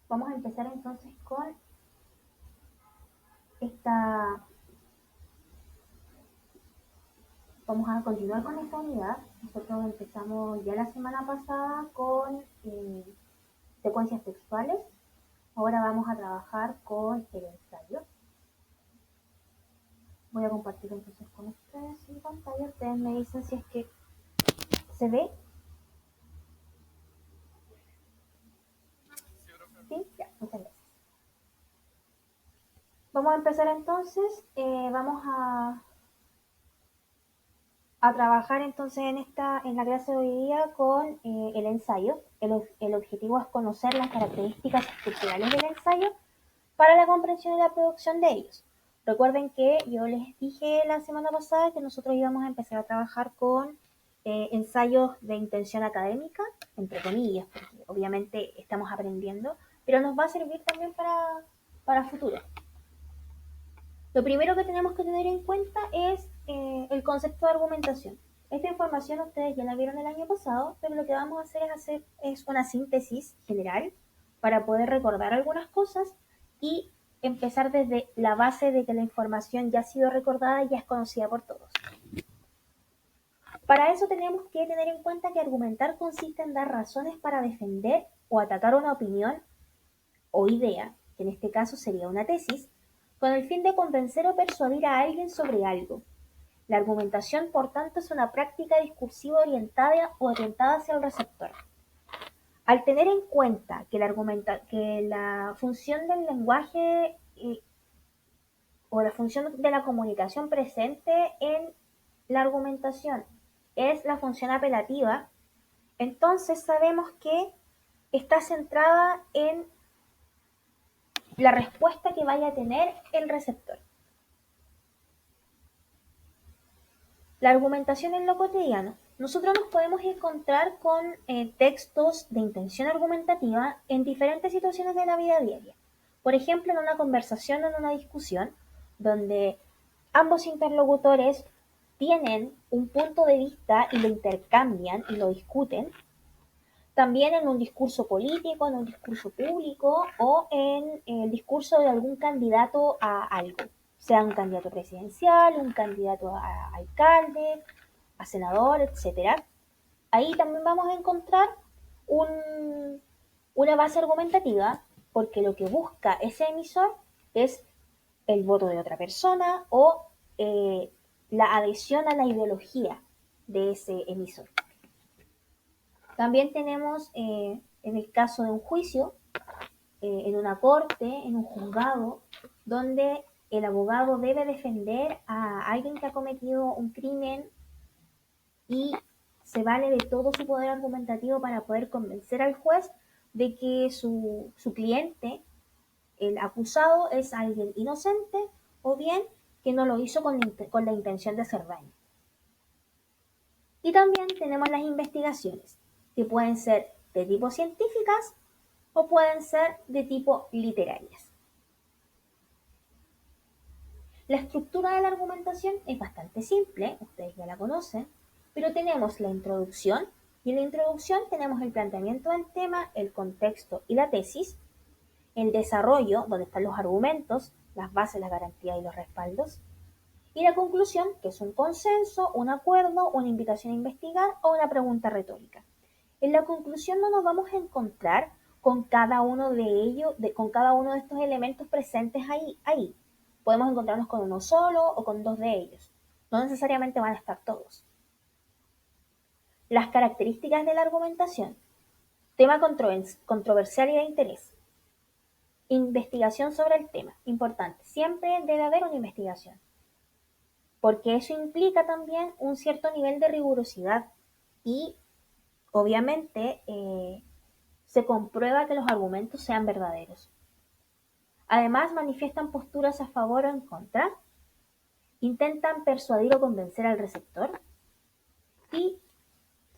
Vamos a empezar entonces con esta, vamos a continuar con esta unidad. Nosotros empezamos ya la semana pasada con secuencias textuales. Ahora vamos a trabajar con el ensayo. Voy a compartir entonces con ustedes mi pantalla. Ustedes me dicen si es que se ve. Sí, ya, muchas gracias. Vamos a empezar entonces. Vamos a trabajar entonces en la clase de hoy día con el ensayo. El objetivo es conocer las características estructurales del ensayo para la comprensión y la producción de ellos. Recuerden que yo les dije la semana pasada que nosotros íbamos a empezar a trabajar con ensayos de intención académica, entre comillas, porque obviamente estamos aprendiendo, pero nos va a servir también para futuro. Lo primero que tenemos que tener en cuenta es el concepto de argumentación. Esta información ustedes ya la vieron el año pasado, pero lo que vamos a hacer es una síntesis general para poder recordar algunas cosas y empezar desde la base de que la información ya ha sido recordada y ya es conocida por todos. Para eso tenemos que tener en cuenta que argumentar consiste en dar razones para defender o atacar una opinión o idea, que en este caso sería una tesis, con el fin de convencer o persuadir a alguien sobre algo. La argumentación, por tanto, es una práctica discursiva orientada hacia el receptor. Al tener en cuenta que la función del lenguaje o la función de la comunicación presente en la argumentación es la función apelativa, entonces sabemos que está centrada en la respuesta que vaya a tener el receptor. La argumentación en lo cotidiano. Nosotros nos podemos encontrar con textos de intención argumentativa en diferentes situaciones de la vida diaria. Por ejemplo, en una conversación o en una discusión donde ambos interlocutores tienen un punto de vista y lo intercambian y lo discuten. También en un discurso político, en un discurso público o en el discurso de algún candidato a algo, sea un candidato presidencial, un candidato a alcalde, a senador, etcétera. Ahí también vamos a encontrar un, una base argumentativa porque lo que busca ese emisor es el voto de otra persona o la adhesión a la ideología de ese emisor. También tenemos en el caso de un juicio, en una corte, en un juzgado, donde el abogado debe defender a alguien que ha cometido un crimen y se vale de todo su poder argumentativo para poder convencer al juez de que su cliente, el acusado, es alguien inocente o bien que no lo hizo con la intención de hacer daño. Y también tenemos las investigaciones, que pueden ser de tipo científicas o pueden ser de tipo literarias. La estructura de la argumentación es bastante simple, ustedes ya la conocen, pero tenemos la introducción y en la introducción tenemos el planteamiento del tema, el contexto y la tesis, el desarrollo, donde están los argumentos, las bases, las garantías y los respaldos, y la conclusión, que es un consenso, un acuerdo, una invitación a investigar o una pregunta retórica. En la conclusión no nos vamos a encontrar con cada uno de ellos, con cada uno de estos elementos presentes ahí. Podemos encontrarnos con uno solo o con dos de ellos. No necesariamente van a estar todos. Las características de la argumentación. Tema controversial y de interés. Investigación sobre el tema. Importante. Siempre debe haber una investigación. Porque eso implica también un cierto nivel de rigurosidad y obviamente se comprueba que los argumentos sean verdaderos. Además, manifiestan posturas a favor o en contra, intentan persuadir o convencer al receptor y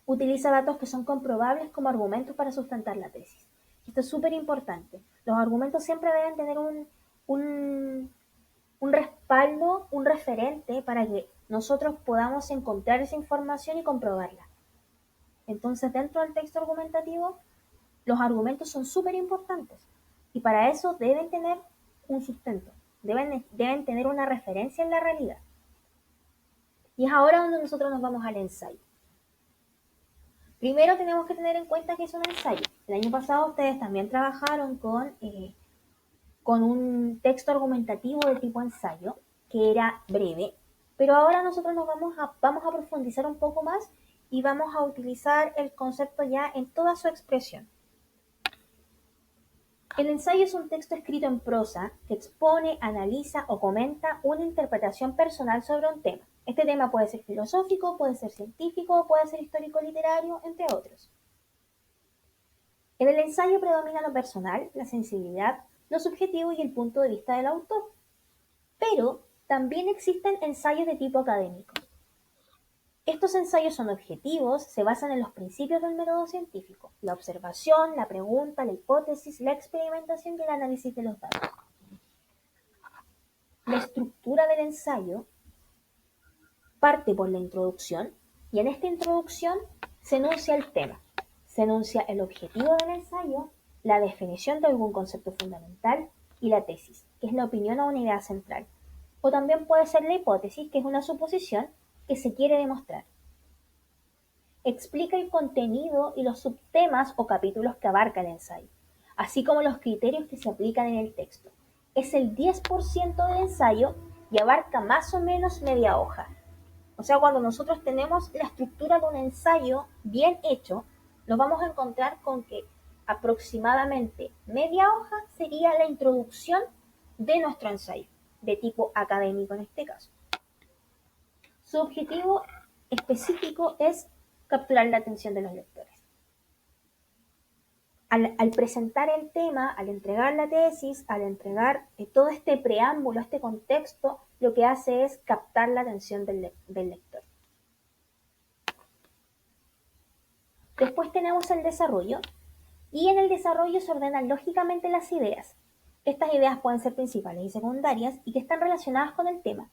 utiliza datos que son comprobables como argumentos para sustentar la tesis. Esto es súper importante. Los argumentos siempre deben tener un, un respaldo, un referente para que nosotros podamos encontrar esa información y comprobarla. Entonces, dentro del texto argumentativo, los argumentos son súper importantes. Y para eso deben tener un sustento, deben tener una referencia en la realidad. Y es ahora donde nosotros nos vamos al ensayo. Primero tenemos que tener en cuenta que es un ensayo. El año pasado ustedes también trabajaron con un texto argumentativo de tipo ensayo, que era breve, pero ahora nosotros vamos a profundizar un poco más y vamos a utilizar el concepto ya en toda su expresión. El ensayo es un texto escrito en prosa que expone, analiza o comenta una interpretación personal sobre un tema. Este tema puede ser filosófico, puede ser científico, puede ser histórico-literario, entre otros. En el ensayo predomina lo personal, la sensibilidad, lo subjetivo y el punto de vista del autor. Pero también existen ensayos de tipo académico. Estos ensayos son objetivos, se basan en los principios del método científico: la observación, la pregunta, la hipótesis, la experimentación y el análisis de los datos. La estructura del ensayo parte por la introducción, y en esta introducción se enuncia el tema, se enuncia el objetivo del ensayo, la definición de algún concepto fundamental y la tesis, que es la opinión o una idea central. O también puede ser la hipótesis, que es una suposición que se quiere demostrar. Explica el contenido y los subtemas o capítulos que abarca el ensayo, así como los criterios que se aplican en el texto. Es el 10% del ensayo y abarca más o menos media hoja. O sea, cuando nosotros tenemos la estructura de un ensayo bien hecho, nos vamos a encontrar con que aproximadamente media hoja sería la introducción de nuestro ensayo, de tipo académico en este caso. Su objetivo específico es capturar la atención de los lectores. Al presentar el tema, al entregar la tesis, al entregar todo este preámbulo, este contexto, lo que hace es captar la atención del lector. Después tenemos el desarrollo, y en el desarrollo se ordenan lógicamente las ideas. Estas ideas pueden ser principales y secundarias y que están relacionadas con el tema,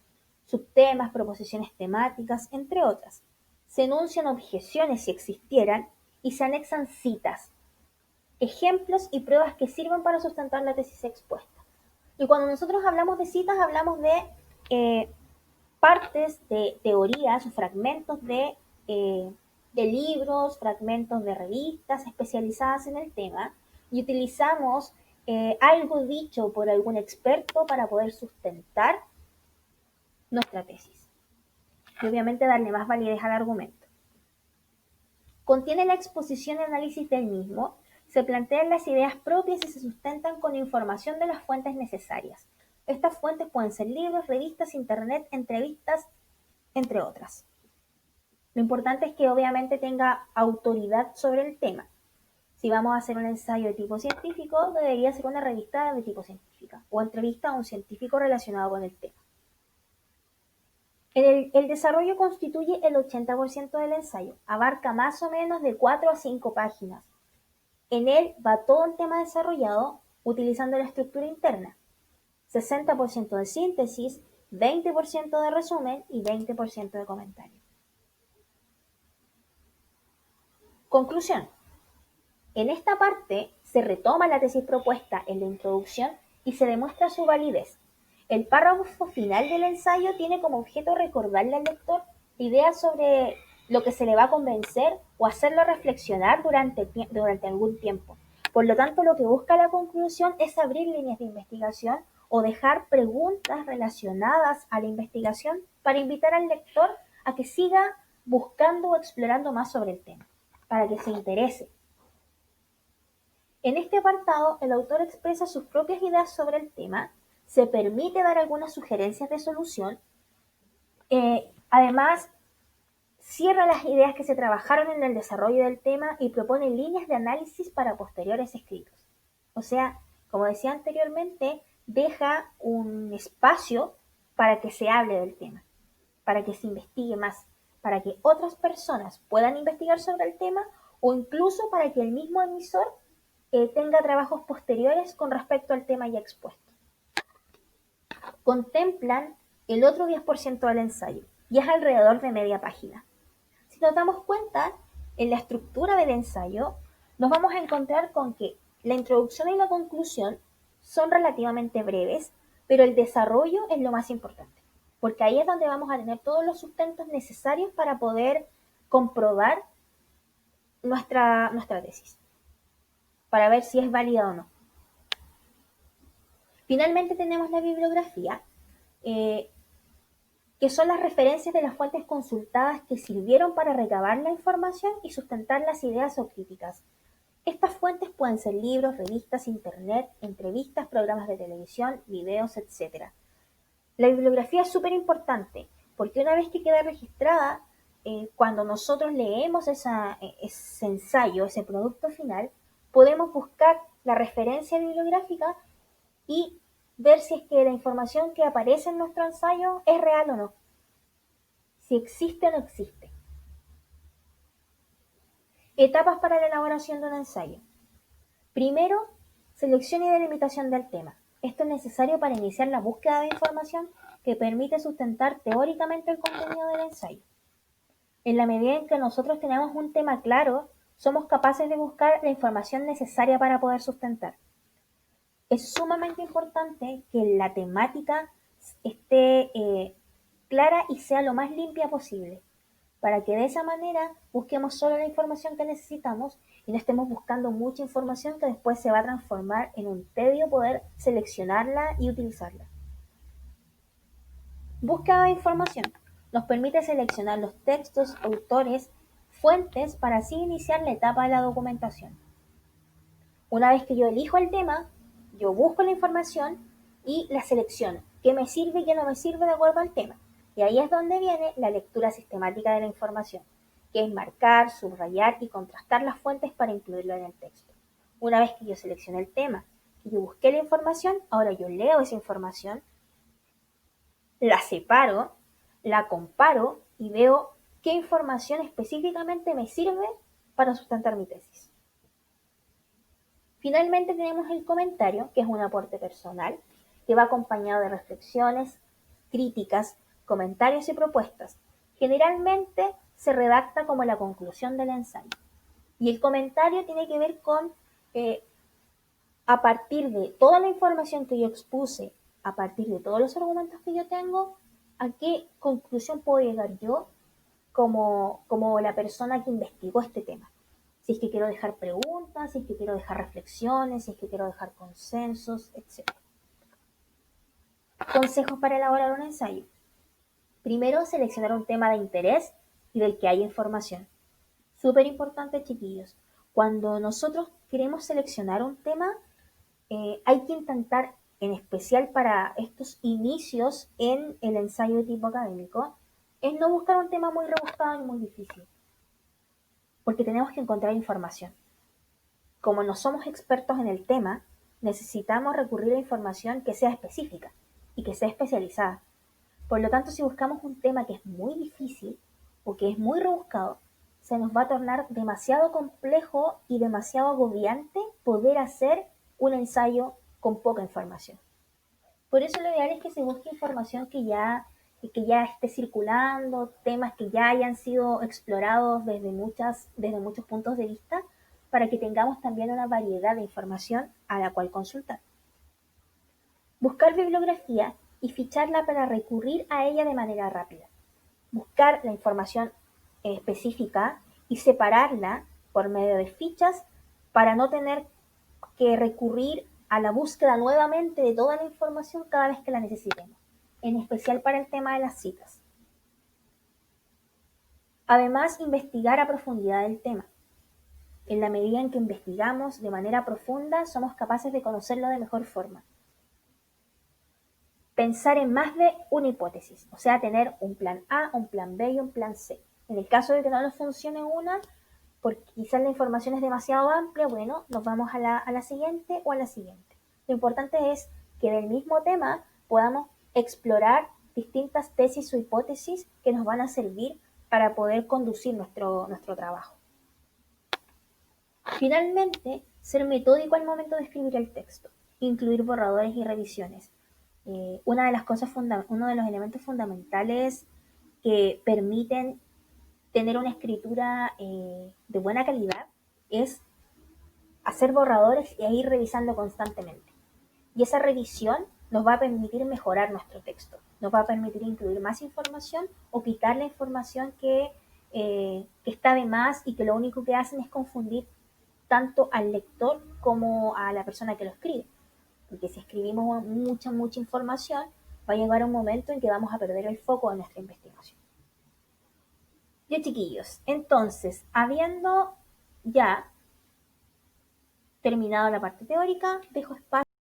subtemas, proposiciones temáticas, entre otras. Se enuncian objeciones si existieran y se anexan citas, ejemplos y pruebas que sirven para sustentar la tesis expuesta. Y cuando nosotros hablamos de citas, hablamos de partes de teorías o fragmentos de libros, fragmentos de revistas especializadas en el tema, y utilizamos algo dicho por algún experto para poder sustentar nuestra tesis. Y obviamente darle más validez al argumento. Contiene la exposición y análisis del mismo, se plantean las ideas propias y se sustentan con información de las fuentes necesarias. Estas fuentes pueden ser libros, revistas, internet, entrevistas, entre otras. Lo importante es que obviamente tenga autoridad sobre el tema. Si vamos a hacer un ensayo de tipo científico, debería ser una revista de tipo científica o entrevista a un científico relacionado con el tema. El desarrollo constituye el 80% del ensayo, abarca más o menos de 4 a 5 páginas. En él va todo el tema desarrollado utilizando la estructura interna: 60% de síntesis, 20% de resumen y 20% de comentario. Conclusión. En esta parte se retoma la tesis propuesta en la introducción y se demuestra su validez. El párrafo final del ensayo tiene como objeto recordarle al lector ideas sobre lo que se le va a convencer o hacerlo reflexionar durante algún tiempo. Por lo tanto, lo que busca la conclusión es abrir líneas de investigación o dejar preguntas relacionadas a la investigación para invitar al lector a que siga buscando o explorando más sobre el tema, para que se interese. En este apartado, el autor expresa sus propias ideas sobre el tema, se permite dar algunas sugerencias de solución, además cierra las ideas que se trabajaron en el desarrollo del tema y propone líneas de análisis para posteriores escritos. O sea, como decía anteriormente, deja un espacio para que se hable del tema, para que se investigue más, para que otras personas puedan investigar sobre el tema o incluso para que el mismo emisor tenga trabajos posteriores con respecto al tema ya expuesto. Contemplan el otro 10% del ensayo y es alrededor de media página. Si nos damos cuenta, en la estructura del ensayo nos vamos a encontrar con que la introducción y la conclusión son relativamente breves, pero el desarrollo es lo más importante, porque ahí es donde vamos a tener todos los sustentos necesarios para poder comprobar nuestra tesis, para ver si es válida o no. Finalmente tenemos la bibliografía, eh, que son las referencias de las fuentes consultadas que sirvieron para recabar la información y sustentar las ideas o críticas. Estas fuentes pueden ser libros, revistas, internet, entrevistas, programas de televisión, videos, etc. La bibliografía es súper importante porque una vez que queda registrada, cuando nosotros leemos ese ensayo, ese producto final, podemos buscar la referencia bibliográfica y ver si es que la información que aparece en nuestro ensayo es real o no, si existe o no existe. Etapas para la elaboración de un ensayo. Primero, selección y delimitación del tema. Esto es necesario para iniciar la búsqueda de información que permite sustentar teóricamente el contenido del ensayo. En la medida en que nosotros tenemos un tema claro, somos capaces de buscar la información necesaria para poder sustentar. Es sumamente importante que la temática esté clara y sea lo más limpia posible, para que de esa manera busquemos solo la información que necesitamos y no estemos buscando mucha información que después se va a transformar en un tedio poder seleccionarla y utilizarla. Búsqueda de información. Nos permite seleccionar los textos, autores, fuentes para así iniciar la etapa de la documentación. Una vez que yo elijo el tema, yo busco la información y la selecciono. ¿Qué me sirve y qué no me sirve de acuerdo al tema? Y ahí es donde viene la lectura sistemática de la información, que es marcar, subrayar y contrastar las fuentes para incluirlo en el texto. Una vez que yo seleccioné el tema y yo busqué la información, ahora yo leo esa información, la separo, la comparo y veo qué información específicamente me sirve para sustentar mi tesis. Finalmente tenemos el comentario, que es un aporte personal, que va acompañado de reflexiones, críticas, comentarios y propuestas. Generalmente se redacta como la conclusión del ensayo. Y el comentario tiene que ver con, a partir de toda la información que yo expuse, a partir de todos los argumentos que yo tengo, a qué conclusión puedo llegar yo como la persona que investigó este tema. Si es que quiero dejar preguntas, si es que quiero dejar reflexiones, si es que quiero dejar consensos, etc. Consejos para elaborar un ensayo. Primero, seleccionar un tema de interés y del que hay información. Súper importante, chiquillos. Cuando nosotros queremos seleccionar un tema, hay que intentar, en especial para estos inicios en el ensayo de tipo académico, es no buscar un tema muy rebuscado ni muy difícil, porque tenemos que encontrar información. Como no somos expertos en el tema, necesitamos recurrir a información que sea específica y que sea especializada. Por lo tanto, si buscamos un tema que es muy difícil o que es muy rebuscado, se nos va a tornar demasiado complejo y demasiado agobiante poder hacer un ensayo con poca información. Por eso lo ideal es que se busque información que ya esté circulando, temas que ya hayan sido explorados desde muchos puntos de vista, para que tengamos también una variedad de información a la cual consultar. Buscar bibliografía y ficharla para recurrir a ella de manera rápida. Buscar la información específica y separarla por medio de fichas para no tener que recurrir a la búsqueda nuevamente de toda la información cada vez que la necesitemos, en especial para el tema de las citas. Además, investigar a profundidad el tema. En la medida en que investigamos de manera profunda, somos capaces de conocerlo de mejor forma. Pensar en más de una hipótesis, o sea, tener un plan A, un plan B y un plan C. En el caso de que no nos funcione una, porque quizás la información es demasiado amplia, bueno, nos vamos a la siguiente o a la siguiente. Lo importante es que del mismo tema podamos explorar distintas tesis o hipótesis que nos van a servir para poder conducir nuestro trabajo. Finalmente, ser metódico al momento de escribir el texto, incluir borradores y revisiones. Una de las cosas uno de los elementos fundamentales que permiten tener una escritura de buena calidad es hacer borradores e ir revisando constantemente. Y esa revisión nos va a permitir mejorar nuestro texto, nos va a permitir incluir más información o quitar la información que está de más y que lo único que hacen es confundir tanto al lector como a la persona que lo escribe. Porque si escribimos mucha información, va a llegar un momento en que vamos a perder el foco de nuestra investigación. Ya, chiquillos, entonces, habiendo ya terminado la parte teórica, dejo espacio